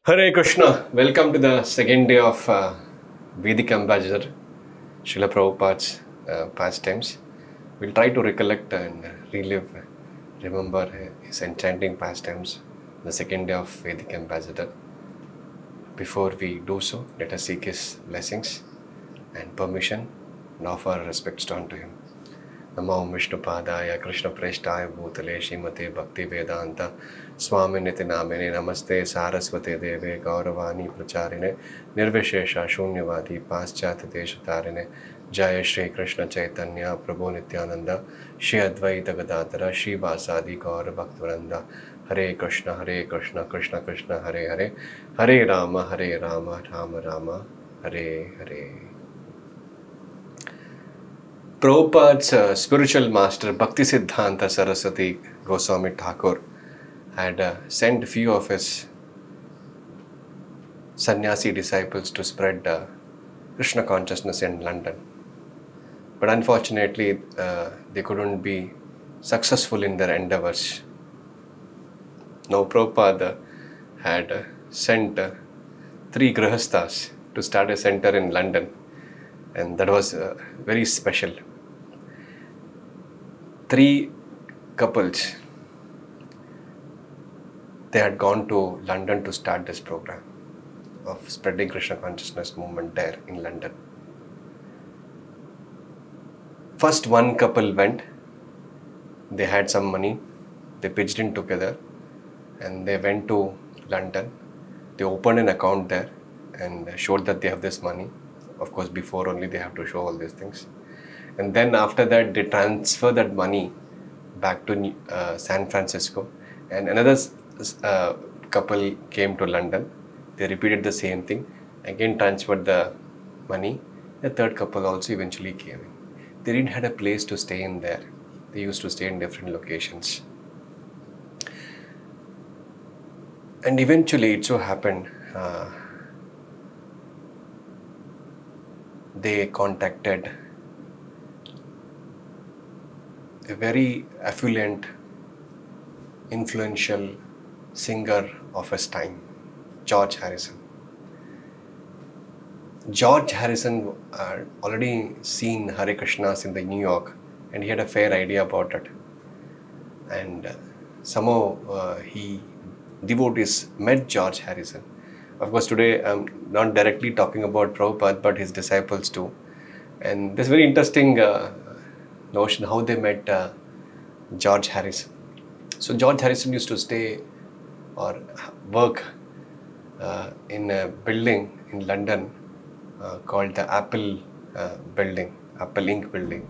Hare Krishna, welcome to the second day of Vedic Ambassador, Srila Prabhupada's pastimes. We'll try to recollect and relive, remember his enchanting pastimes, the second day of Vedic Ambassador. Before we do so, let us seek his blessings and permission and offer our respects unto him. Namo Vishnupadaya Krishna Preshtaya Bhutale Srimate Bhakti Vedanta Swaminiti Namine Namaste Saraswate Deve Gauravani Pracharine Nirvishesha Shunyavadi Paschat Deshatarine Jaya Shri Krishna Chaitanya Prabhu Nityananda Shri Advaita Gadadhara Shri Vasadi Gaura Bhaktavranda Hare Krishna Krishna Krishna Hare Hare Hare Rama Rama Rama Hare Hare. Prabhupada's spiritual master Bhakti Siddhanta Saraswati Goswami Thakur had sent few of his sannyasi disciples to spread Krishna consciousness in London. But unfortunately, they couldn't be successful in their endeavors. Now Prabhupada had sent 3 grihasthas to start a center in London, and that was very special. 3 couples, they had gone to London to start this program of spreading Krishna consciousness movement there in London. First, one couple went, they had some money, they pitched in together and they went to London. They opened an account there and showed that they have this money. Of course, before only they have to show all these things. And then after that, they transfer that money back to San Francisco. And another couple came to London. They repeated the same thing. Again transferred the money. The third couple also eventually came in. They didn't have a place to stay in there. They used to stay in different locations. And eventually it so happened, they contacted a very affluent, influential singer of his time, George Harrison. George Harrison already seen Hare Krishnas in the New York, and he had a fair idea about it. And somehow devotees met George Harrison. Of course, today I'm not directly talking about Prabhupada, but his disciples too. And this very interesting notion how they met George Harrison. So George Harrison used to stay or work in a building in London called the Apple building, Apple Inc. building.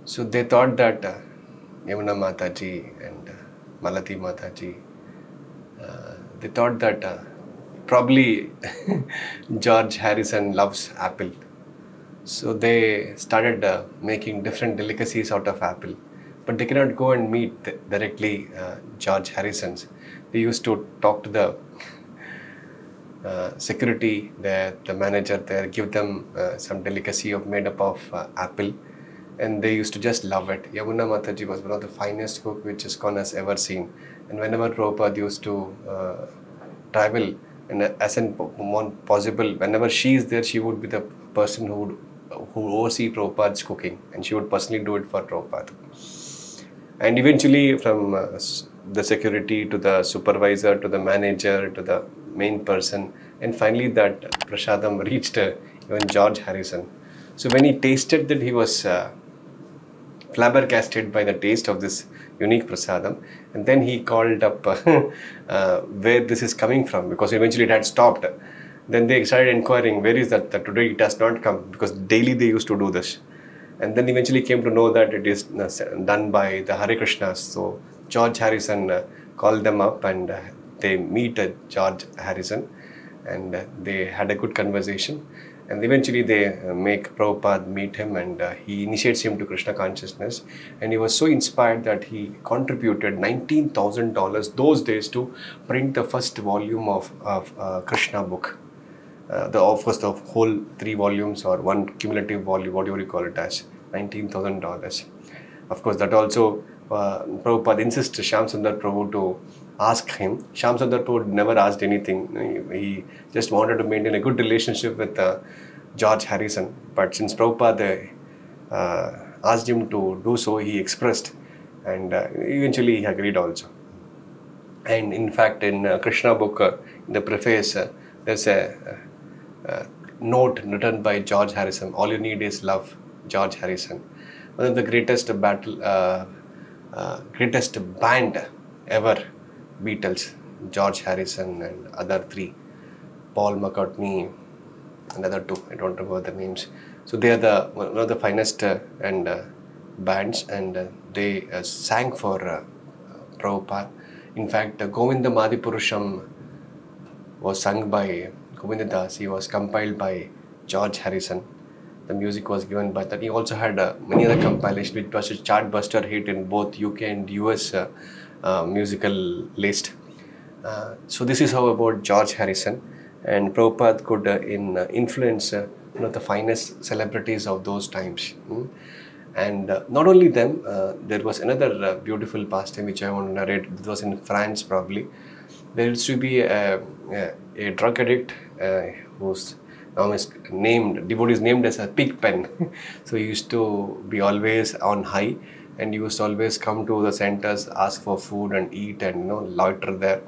So they thought that Yamuna Mataji and Malati Mataji, they thought that probably George Harrison loves apple. So they started making different delicacies out of apple. But they cannot go and meet directly George Harrison's. They used to talk to the security there, the manager there, give them some delicacy made up of apple. And they used to just love it. Yamuna Mataji was one of the finest cook which ISKCON has ever seen. And whenever Prabhupada used to travel, and as in possible, whenever she is there, she would be the person who oversee Prabhupada's cooking, and she would personally do it for Prabhupada. And eventually, from the security to the supervisor to the manager to the main person, and finally that prasadam reached even George Harrison. So when he tasted that, he was flabbergasted by the taste of this unique prasadam, and then he called up where this is coming from, because eventually it had stopped. Then they started inquiring, where is that today it has not come, because daily they used to do this. And then eventually came to know that it is done by the Hare Krishnas. So George Harrison called them up, and they meet George Harrison, and they had a good conversation. And eventually they make Prabhupada meet him, and he initiates him to Krishna consciousness. And he was so inspired that he contributed $19,000 those days to print the first volume of Krishna book. Of course, the whole 3 volumes or one cumulative volume, whatever you call it as, $19,000. Of course, that also Prabhupada insists Shyam Sundar Prabhu to ask him. Shyam Sundar Prabhu never asked anything. He just wanted to maintain a good relationship with George Harrison. But since Prabhupada asked him to do so, he expressed, and eventually he agreed also. And in fact, in Krishna book, in the preface, there's a note written by George Harrison. All you need is love, George Harrison. One of the greatest greatest band ever, Beatles, George Harrison and other three, Paul McCartney, another two, I don't remember the names. So they are one of the finest bands, and they sang for Prabhupada. In fact, Govinda Madipurusham was sung by Govinda Das. He was compiled by George Harrison. The music was given by that. He also had many other compilations, which was a chartbuster hit in both UK and US musical list. So this is how about George Harrison. And Prabhupada could influence one of the finest celebrities of those times. And not only them, there was another beautiful pastime which I want to narrate. It was in France probably. There used to be a drug addict whose name is named, devotee is named as a pig pen. So he used to be always on high, and he used to always come to the centers, ask for food and eat, and loiter there.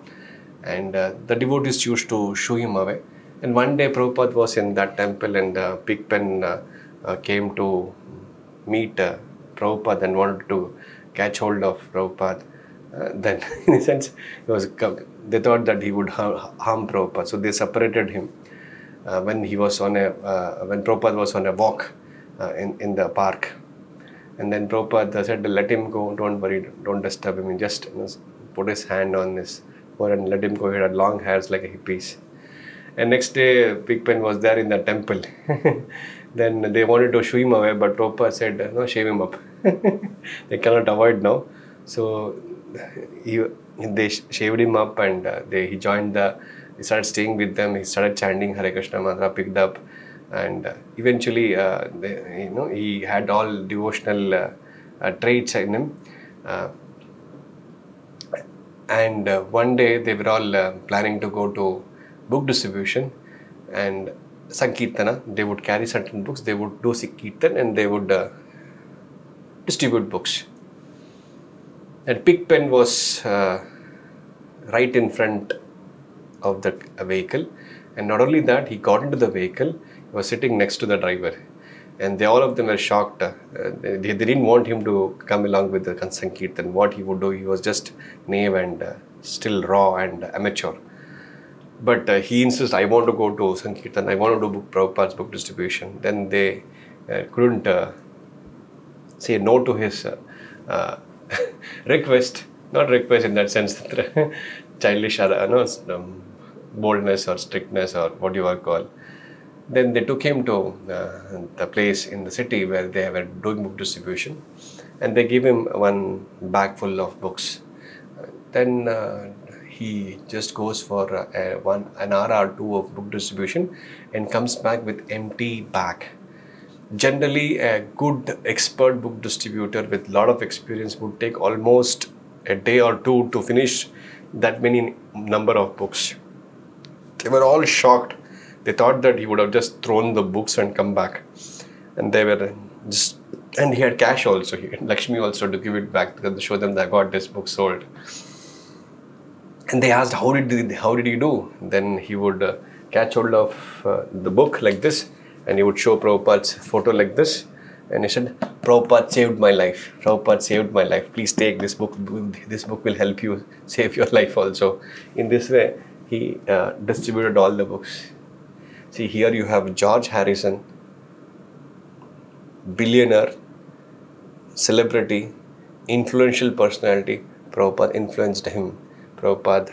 And the devotees used to shoo him away. And one day Prabhupada was in that temple, and Pigpen came to meet Prabhupada and wanted to catch hold of Prabhupada. Then, in a sense, they thought that he would harm Prabhupada, so they separated him when Prabhupada was on a walk in the park. And then Prabhupada said, "Let him go. Don't worry. Don't disturb him. Just put his hand on his forehead and let him go. He had long hairs like a hippies." And next day, Pigpen was there in the temple. Then they wanted to shoo him away, but Prabhupada said, "No, shave him up." They cannot avoid now. So they shaved him up, and he joined he started staying with them. He started chanting Hare Krishna mantra, picked up, and eventually, he had all devotional traits in him. And one day they were all planning to go to book distribution and Sankirtana. They would carry certain books, they would do Sankirtan, and they would distribute books. And Pigpen was right in front of the vehicle, and not only that, he got into the vehicle, he was sitting next to the driver, and all of them were shocked. They didn't want him to come along with the Sankirtan. What he would do, he was just naive and still raw and amateur. But he insisted, "I want to go to Sankirtan, I want to do Prabhupada's book distribution." Then they couldn't say no to his request, not request in that sense, childish boldness or strictness or what you are called. Then they took him to the place in the city where they were doing book distribution, and they gave him one bag full of books. Then he just goes for an hour or two of book distribution and comes back with empty bag. Generally, a good expert book distributor with a lot of experience would take almost a day or two to finish that many number of books. They were all shocked. They thought that he would have just thrown the books and come back. And they were just, and he had cash also, he had Lakshmi also to give it back to show them that I got this book sold. And they asked, how did he do? Then he would catch hold of the book like this, and he would show Prabhupada's photo like this, and he said, "Prabhupada saved my life. Prabhupada saved my life. Please take this book. This book will help you save your life also." In this way, he distributed all the books. See, here you have George Harrison, billionaire, celebrity, influential personality. Prabhupada influenced him. Prabhupada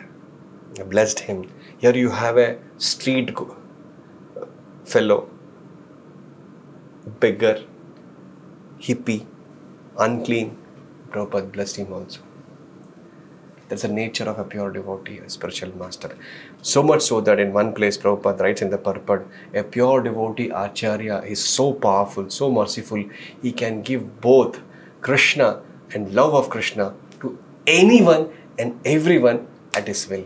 blessed him. Here you have a street fellow, beggar, hippie, unclean. Prabhupada blessed him also. That's the nature of a pure devotee, a spiritual master. So much so that in one place Prabhupada writes in the purport, a pure devotee Acharya is so powerful, so merciful, he can give both Krishna and love of Krishna to anyone and everyone at his will.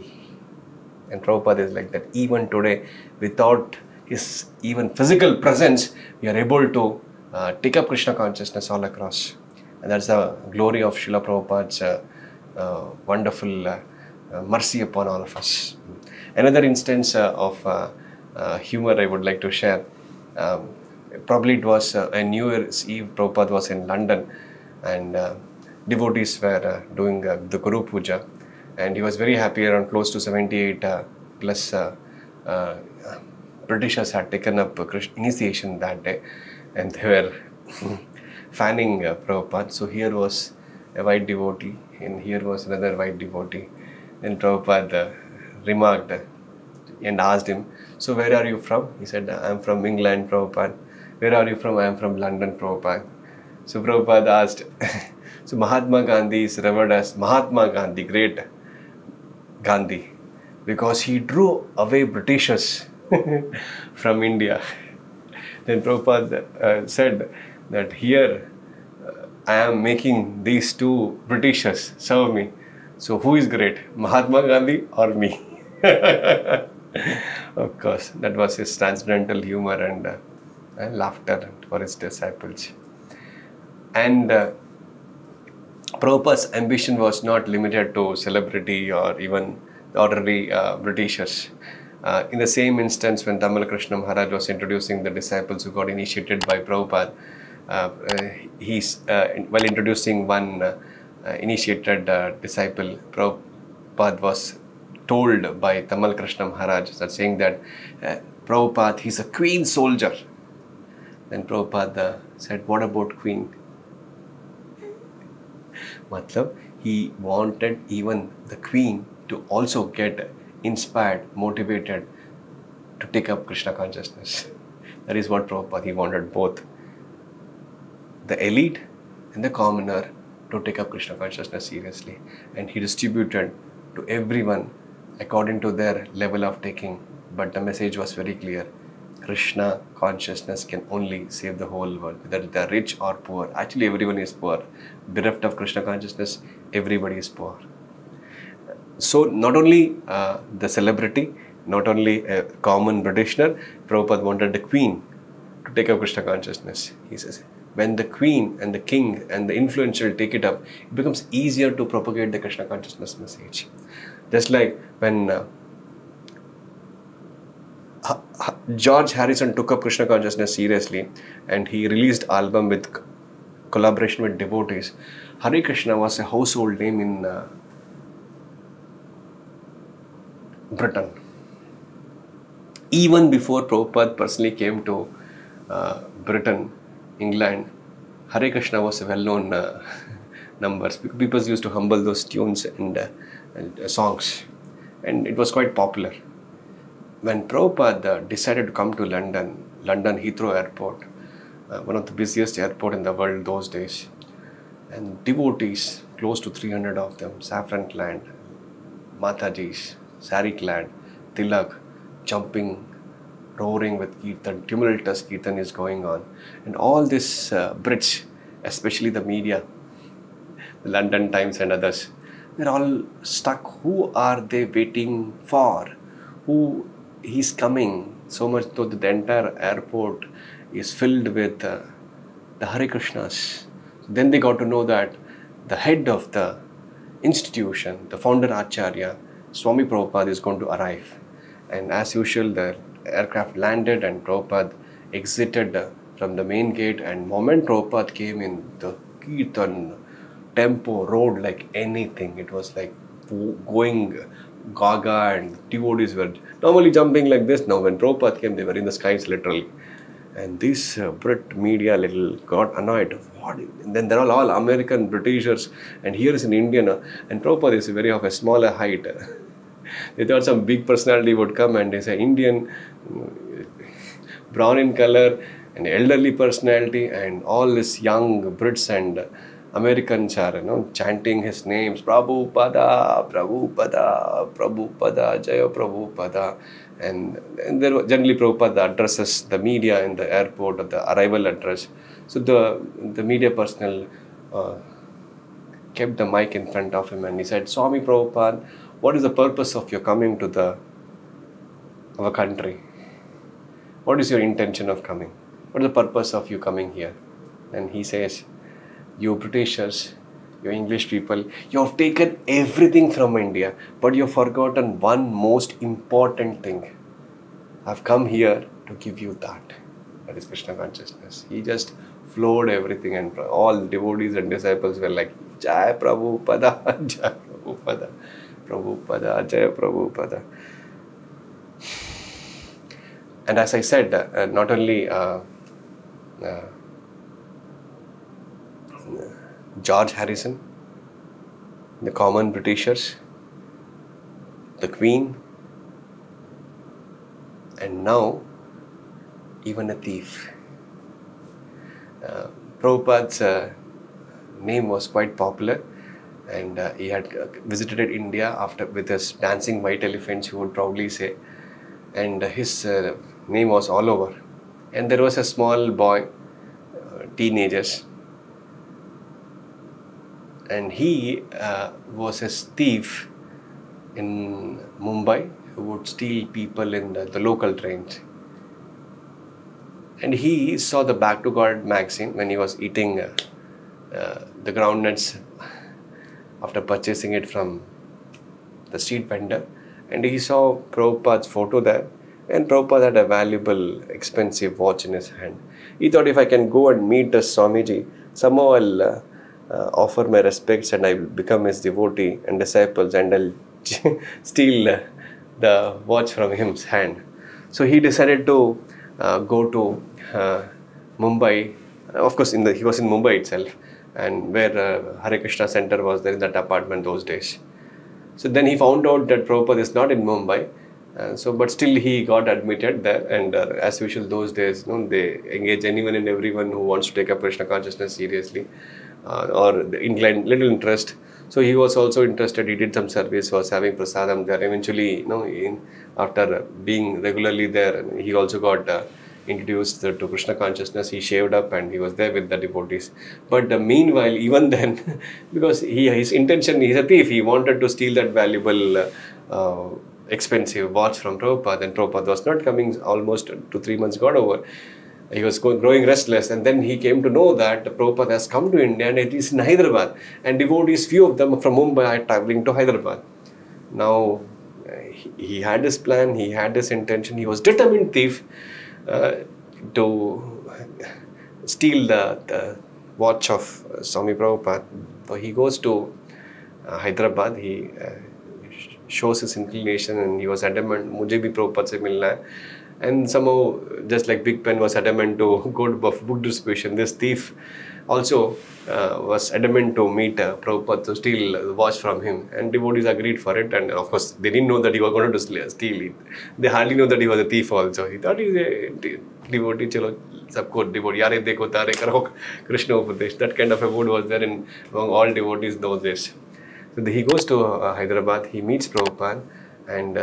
And Prabhupada is like that. Even today, without his even physical presence, we are able to take up Krishna consciousness all across. And that's the glory of Srila Prabhupada's wonderful mercy upon all of us. Another instance of humor I would like to share. Probably it was a New Year's Eve. Prabhupada was in London, and devotees were doing the Guru Puja, and he was very happy. Around close to 78 plus Britishers had taken up initiation that day, and they were fanning Prabhupada. So here was a white devotee, and here was another white devotee. Then Prabhupada remarked and asked him, "So where are you from?" He said, "I'm from England, Prabhupada." "Where are you from?" "I'm from London, Prabhupada." So Prabhupada asked, so Mahatma Gandhi is revered as Mahatma Gandhi, great Gandhi, because he drew away Britishers from India. Then Prabhupada said that here I am making these two Britishers serve me. So who is great, Mahatma Gandhi or me? Of course, that was his transcendental humor and laughter for his disciples. And Prabhupada's ambition was not limited to celebrity or even the ordinary Britishers. In the same instance, when Tamal Krishna Maharaj was introducing the disciples who got initiated by Prabhupada, while introducing one initiated disciple, Prabhupada was told by Tamal Krishna Maharaj, saying that Prabhupada, he's a queen soldier. Then Prabhupada said, "What about queen?" Matlab, he wanted even the queen to also get inspired, motivated to take up Krishna consciousness. That is what Prabhupada, he wanted both the elite and the commoner to take up Krishna consciousness seriously. And he distributed to everyone according to their level of taking. But the message was very clear. Krishna consciousness can only save the whole world, whether they are rich or poor. Actually, everyone is poor. Bereft of Krishna consciousness, everybody is poor. So, not only the celebrity, not only a common Britisher, Prabhupada wanted the queen to take up Krishna consciousness. He says, when the queen and the king and the influential take it up, it becomes easier to propagate the Krishna consciousness message. Just like when George Harrison took up Krishna consciousness seriously and he released album with collaboration with devotees, Hare Krishna was a household name in Britain. Even before Prabhupada personally came to Britain, England, Hare Krishna was a well-known numbers. People used to humble those tunes and songs, and it was quite popular. When Prabhupada decided to come to London Heathrow Airport, one of the busiest airport in the world those days, and devotees, close to 300 of them, saffron clad, Matajis, sari clad, tilak, jumping, roaring with kirtan, tumultuous kirtan is going on. And all this Brits, especially the media, the London Times and others, they're all stuck. Who are they waiting for? Who is coming? So much so that the entire airport is filled with the Hare Krishnas. Then they got to know that the head of the institution, the founder Acharya, Swami Prabhupada, is going to arrive. And as usual, the aircraft landed and Prabhupada exited from the main gate. And moment Prabhupada came in, the kirtan tempo rode like anything. It was like going gaga, and devotees were normally jumping like this. Now when Prabhupada came, they were in the skies literally. And this Brit media little got annoyed. What? And then they're all American Britishers, and here is an Indian, and Prabhupada is very of a smaller height. They thought some big personality would come, and they say Indian, brown in color, an elderly personality, and all this young Brits and Americans are chanting his names, Prabhupada, Prabhupada, Prabhupada, Jaya Prabhupada. And there generally Prabhupada addresses the media in the airport, or the arrival address. So the media personnel kept the mic in front of him and he said, Swami Prabhupada, what is the purpose of your coming to our country? What is your intention of coming? What is the purpose of you coming here? And he says, you Britishers, you English people, you have taken everything from India, but you have forgotten one most important thing. I've come here to give you that. That is Krishna consciousness. He just flowed everything and all devotees and disciples were like, Jai Prabhupada, Jai Prabhupada, Prabhupada, Jai Prabhupada. And as I said, not only George Harrison, the common Britishers, the Queen, and now even a thief. Prabhupada's name was quite popular, and he had visited India after with his dancing white elephants, you would probably say, and his name was all over. And there was a small boy, teenagers, and he was a thief in Mumbai who would steal people in the local trains. And he saw the Back to God magazine when he was eating the groundnuts after purchasing it from the street vendor. And he saw Prabhupada's photo there. And Prabhupada had a valuable, expensive watch in his hand. He thought, if I can go and meet the Swamiji, somehow I'll offer my respects and I will become his devotee and disciples and I'll steal the watch from his hand. So he decided to go to Mumbai. Of course, he was in Mumbai itself, and where Hare Krishna Center was there in that apartment those days. So then he found out that Prabhupada is not in Mumbai. But still he got admitted there, and as usual those days, they engage anyone and everyone who wants to take up Krishna consciousness seriously, or the little interest. So he was also interested. He did some service, was having prasadam there. Eventually, after being regularly there, he also got introduced to Krishna consciousness. He shaved up and he was there with the devotees. But meanwhile, even then, because his intention, he's a thief. He wanted to steal that valuable expensive watch from Prabhupada, and Prabhupada was not coming. Almost 2-3 months got over. He was growing restless, and then he came to know that Prabhupada has come to India and it is in Hyderabad, and devotees, few of them from Mumbai, are traveling to Hyderabad. Now he had his plan, he had his intention, he was determined thief to steal the watch of Swami Prabhupada. So he goes to Hyderabad, he shows his inclination, and he was adamant, mujhe bhi Prabhupada se milna hai. And somehow, just like Big Pen was adamant to go to book distribution, this thief also was adamant to meet Prabhupada to steal the watch from him. And devotees agreed for it. And of course, they didn't know that he was going to steal it. They hardly know that he was a thief also. He thought he's a devotee, chalo, sabko devotee, yaare dekho tare karo Krishna Upadesh. That kind of a mood was there among all devotees those days. So he goes to Hyderabad, he meets Prabhupada and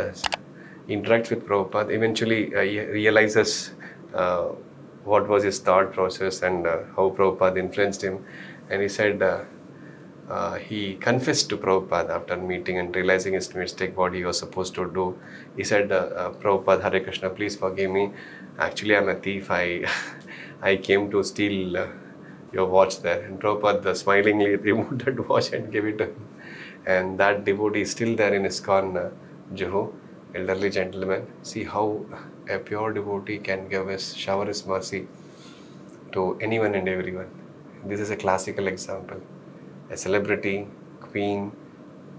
interacts with Prabhupada. Eventually, he realizes what was his thought process and how Prabhupada influenced him. And he said, he confessed to Prabhupada after meeting and realizing his mistake, what he was supposed to do. He said, Prabhupada, Hare Krishna, please forgive me. Actually, I'm a thief. I came to steal your watch there. And Prabhupada smilingly removed that watch and gave it to him. And that devotee is still there in ISKCON, Juhu, elderly gentleman. See how a pure devotee can shower his mercy to anyone and everyone. This is a classical example. A celebrity, queen,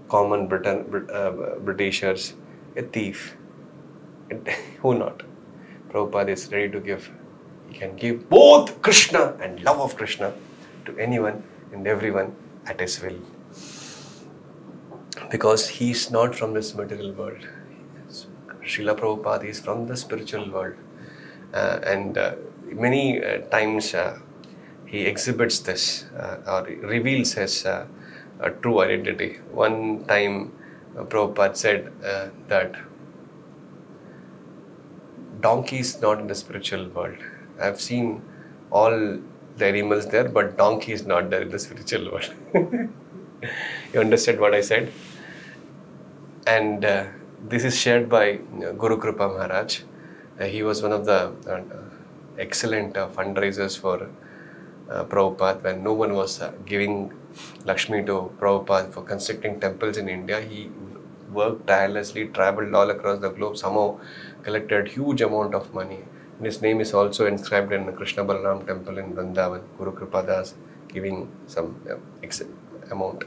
common Britishers, a thief. Who not? Prabhupada is ready to give. He can give both Krishna and love of Krishna to anyone and everyone at his will. Because he is not from this material world. Srila Prabhupada is from the spiritual world. And many times he exhibits this or reveals his true identity. One time Prabhupada said that donkey is not in the spiritual world. I've seen all the animals there, but donkey is not there in the spiritual world. You understand what I said? And this is shared by Guru Kripa Maharaj. He was one of the excellent fundraisers for Prabhupada. When no one was giving Lakshmi to Prabhupada for constructing temples in India, he worked tirelessly, traveled all across the globe, somehow collected huge amount of money. And his name is also inscribed in the Krishna Balaram temple in Vrindavan. Guru Kripadas giving some amount.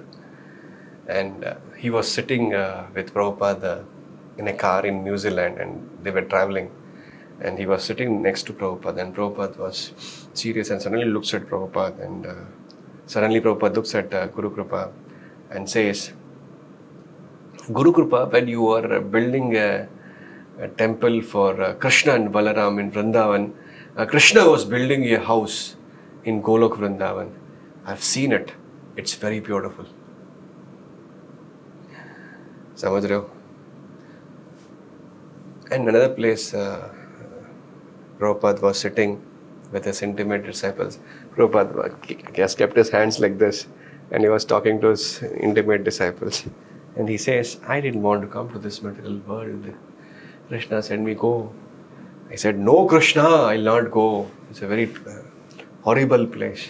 And he was sitting with Prabhupada in a car in New Zealand, and they were traveling. And he was sitting next to Prabhupada, and Prabhupada was serious and suddenly looks at Prabhupada, and suddenly Prabhupada looks at Guru Kripa and says, Guru Kripa, when you were building a temple for Krishna and Balaram in Vrindavan, Krishna was building a house in Golok Vrindavan. I've seen it. It's very beautiful. समझ रहे हो? And another place, Prabhupada was sitting with his intimate disciples. Prabhupada has kept his hands like this, and he was talking to his intimate disciples. And he says, I didn't want to come to this material world. Krishna said me, go. I said, no, Krishna, I'll not go. It's a very horrible place.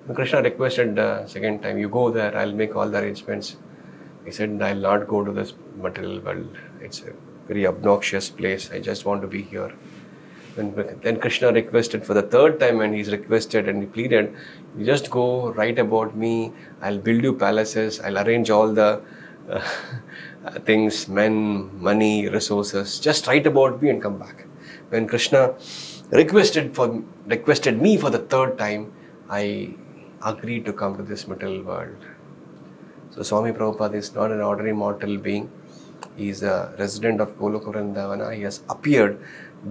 And Krishna requested the second time, you go there, I'll make all the arrangements. He said, I'll not go to this material world. It's a very obnoxious place. I just want to be here. Then Krishna requested for the third time, and he's requested and he pleaded, you just go, write about me, I'll build you palaces, I'll arrange all the things, men, money, resources, just write about me and come back. When Krishna requested me for the third time, I agreed to come to this material world. So Swami Prabhupada is not an ordinary mortal being. He is a resident of Goloka Vrindavana. He has appeared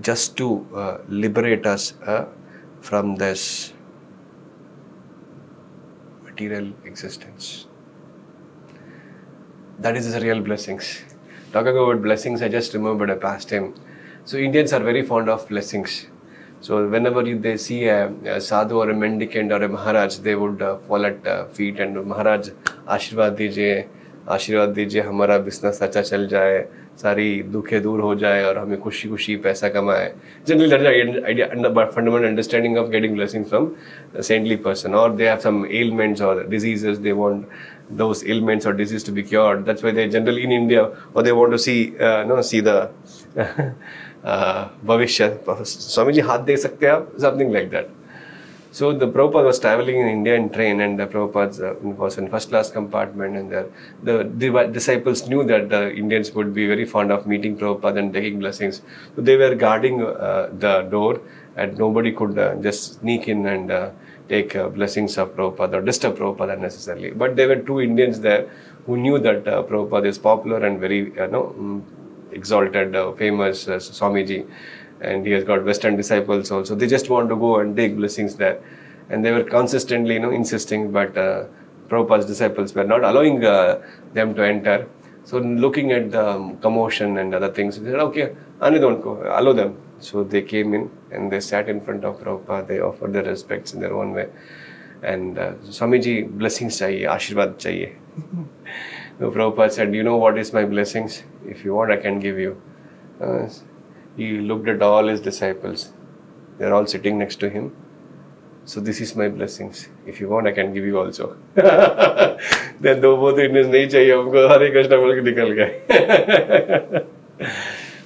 just to liberate us from this material existence. That is his real blessings. Talking about blessings, I just remembered a past hymn. So Indians are very fond of blessings. So whenever they see a sadhu or a mendicant or a Maharaj, they would fall at feet and Maharaj, आशीर्वाद दीजिए हमारा business अच्छा चल जाए, सारी दुखे दूर हो जाए और हमें खुशी खुशी पैसा कमाए. Generally, that's the fundamental understanding of getting blessings from a saintly person. Or they have some ailments or diseases, they want those ailments or diseases to be cured. That's why they generally in India, or they want to see the Bhavishya. Swamiji, हाथ दे सकते हैं आप? Something like that. So the Prabhupada was traveling in India in train, and the Prabhupada was in first class compartment, and the disciples knew that the Indians would be very fond of meeting Prabhupada and taking blessings. So they were guarding the door, and nobody could just sneak in and take blessings of Prabhupada or disturb Prabhupada unnecessarily. But there were two Indians there who knew that Prabhupada is popular and very exalted, famous Swamiji. And he has got Western disciples also. They just want to go and take blessings there. And they were consistently, insisting, but Prabhupada's disciples were not allowing them to enter. So looking at the commotion and other things, they said, okay, don't go, allow them. So they came in and they sat in front of Prabhupada. They offered their respects in their own way. And Swamiji, blessings chahiye, Ashirwad chahiye. So Prabhupada said, you know what is my blessings? If you want, I can give you. He looked at all his disciples. They are all sitting next to him. So this is my blessings. If you want, I can give you also. Then both Indians nahi chahiye humko, Hare Krishna bol ke nikal gaye.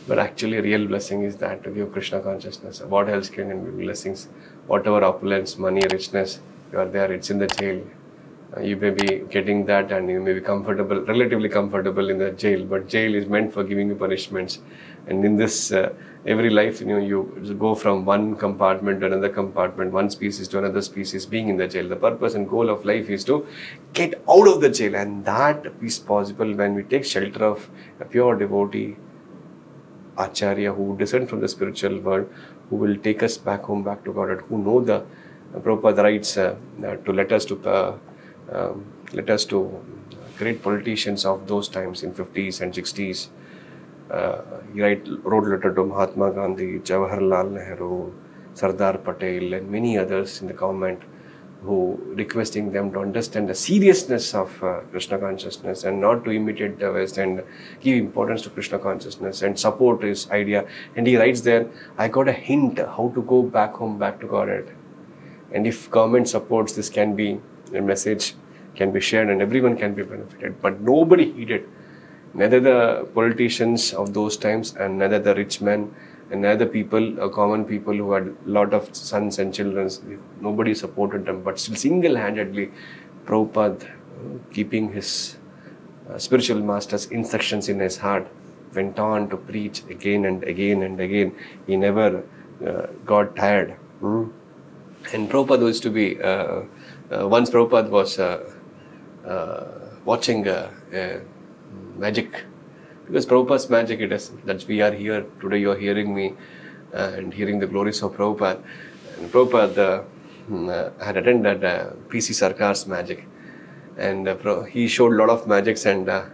But actually, real blessing is that to give Krishna consciousness. What else can be blessings? Whatever opulence, money, richness, you are there. It's in the jail. You may be getting that, and you may be comfortable, relatively comfortable in the jail. But jail is meant for giving you punishments. And in this, every life, you go from one compartment to another compartment, one species to another species, being in the jail. The purpose and goal of life is to get out of the jail. And that is possible when we take shelter of a pure devotee, Acharya, who descend from the spiritual world, who will take us back home, back to God, who know the Prabhupada writes to let us to great politicians of those times in 50s and 60s. He wrote letter to Mahatma Gandhi, Jawaharlal Nehru, Sardar Patel and many others in the government, who requesting them to understand the seriousness of Krishna consciousness and not to imitate the West and give importance to Krishna consciousness and support his idea. And he writes there, I got a hint how to go back home, back to Godhead. And if government supports, this can be a message, can be shared and everyone can be benefited. But nobody heeded. Neither the politicians of those times and neither the rich men and neither people, common people who had a lot of sons and children, nobody supported them. But still single-handedly, Prabhupada, keeping his spiritual master's instructions in his heart, went on to preach again and again and again. He never got tired. And Prabhupada used to be, once Prabhupada was watching magic, because Prabhupada's magic it is, that we are here today, you are hearing me and hearing the glories of Prabhupada. And Prabhupada had attended P.C. Sarkar's magic, and he showed a lot of magics and asked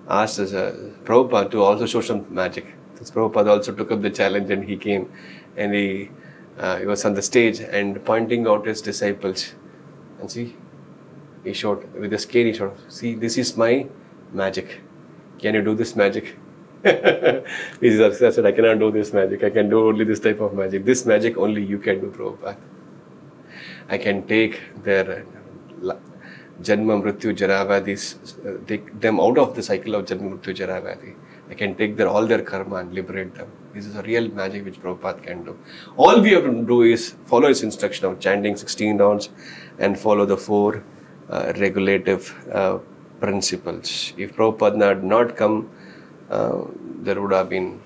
Prabhupada to also show some magic. So Prabhupada also took up the challenge and he came and he was on the stage and pointing out his disciples. And see, he showed with the scale, he showed, see, this is my magic. Can you do this magic? I said, I cannot do this magic. I can do only this type of magic. This magic only you can do, Prabhupada. I can take their Janma, Mrityu, Jaravadis, take them out of the cycle of Janma, Mrityu, Jaravadi. I can take all their karma and liberate them. This is a real magic which Prabhupada can do. All we have to do is follow his instruction of chanting 16 rounds and follow the 4 regulative principles. If Prabhupada had not come, there would have been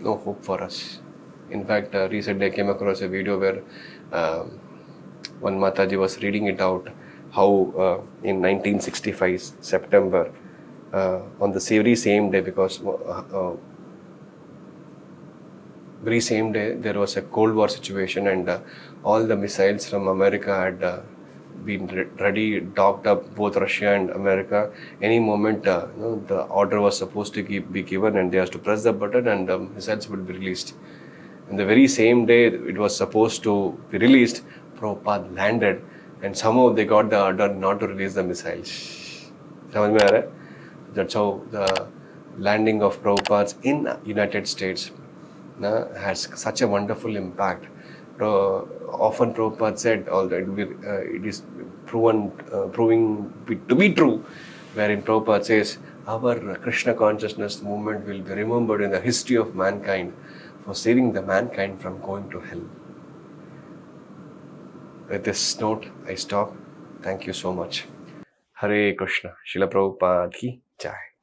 no hope for us. In fact, recently I came across a video where one Mataji was reading it out, how in 1965 September, on the very same day, because very same day there was a Cold War situation and all the missiles from America had been ready, docked up, both Russia and America. Any moment the order was supposed to be given and they have to press the button and the missiles would be released. And the very same day it was supposed to be released, Prabhupada landed and somehow they got the order not to release the missiles. That's how the landing of Prabhupada in United States has such a wonderful impact. Often Prabhupada said, it is proving to be true, wherein Prabhupada says, our Krishna consciousness movement will be remembered in the history of mankind for saving the mankind from going to hell. With this note, I stop. Thank you so much. Hare Krishna. Srila Prabhupada ki Jai.